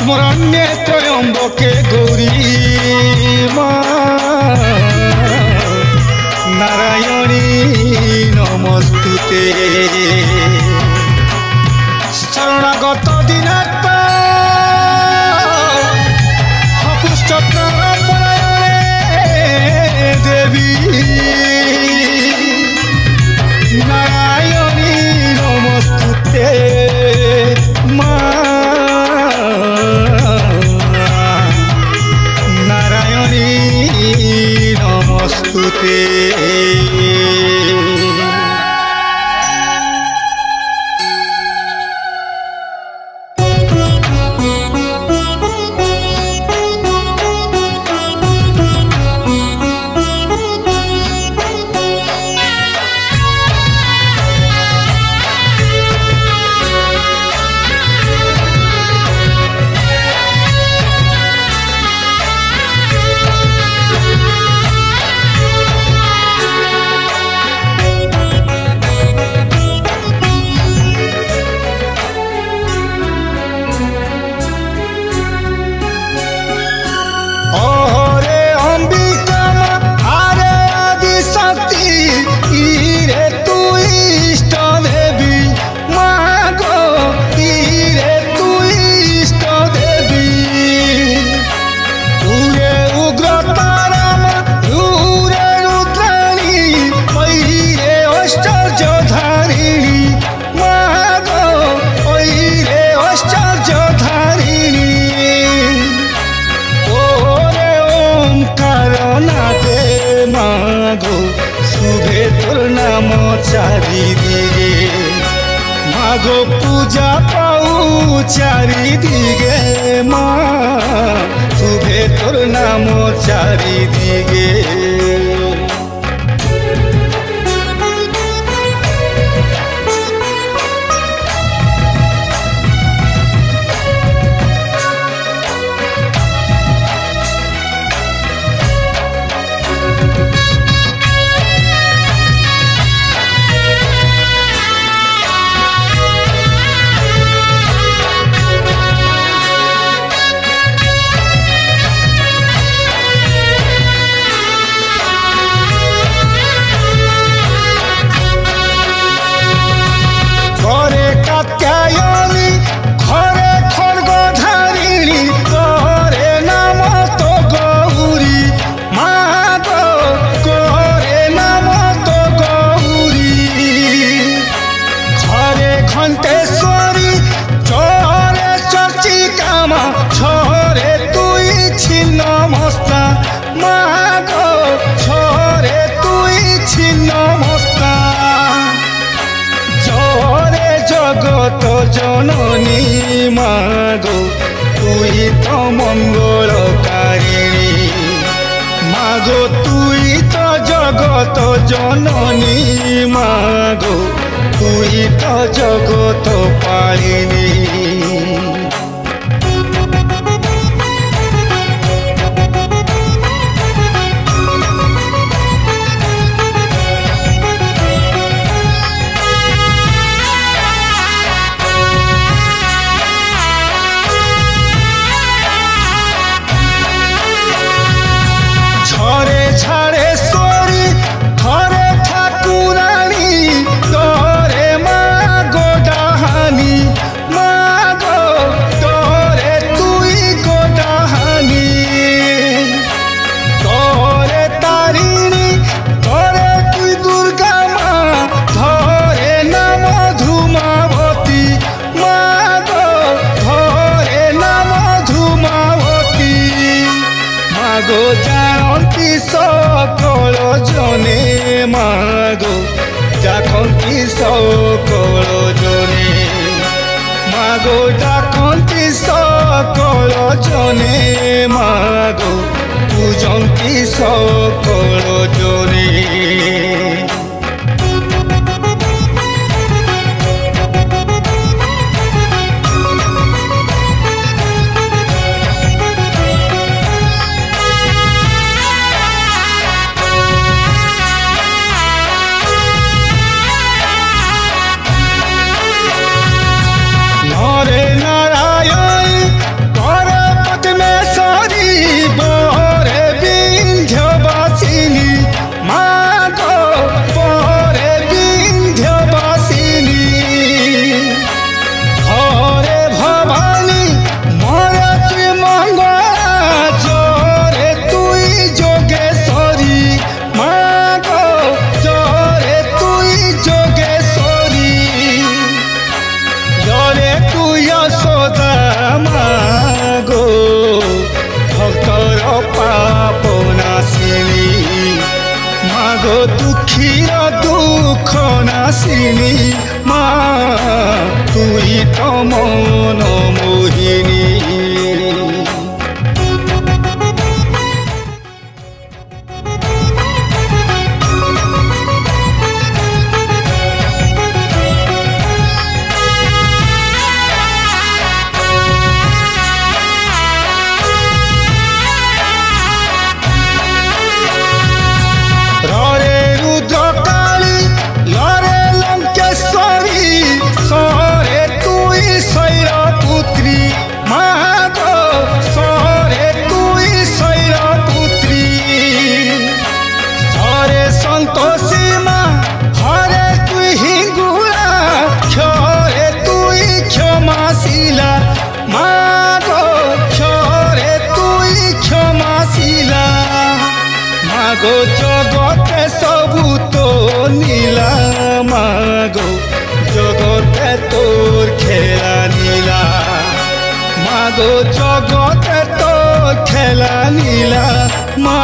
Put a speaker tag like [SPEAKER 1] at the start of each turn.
[SPEAKER 1] स्मरण्ये त्रयंबके गौरी मा नारायणी नमस्तुते शरणागत दिनात्मा देवी नारायणी नमस्तुते मा नारायणी नमस्तुते चारिदिगे मागो पूजा पाऊ चारिदिगे माँ शुभे तोर नाम चारिदिगे जननी मागो तुई तो मंगलकारिणी मागो तुई तो जगत जननी मागो तुई तो जगत पालिनी जानती सकल जने मागो जाखंती सकल जने मागो जाखंती सकल जने मागो पूजंती सकल जने हरे नारायण হাসিনী মা তুই তো মন মোহিনী। মাগো জগতে সবু তো নীলা মাগো জগতে তোর খেলা নীলা মাগো জগতে তোর খেলা নীলা মা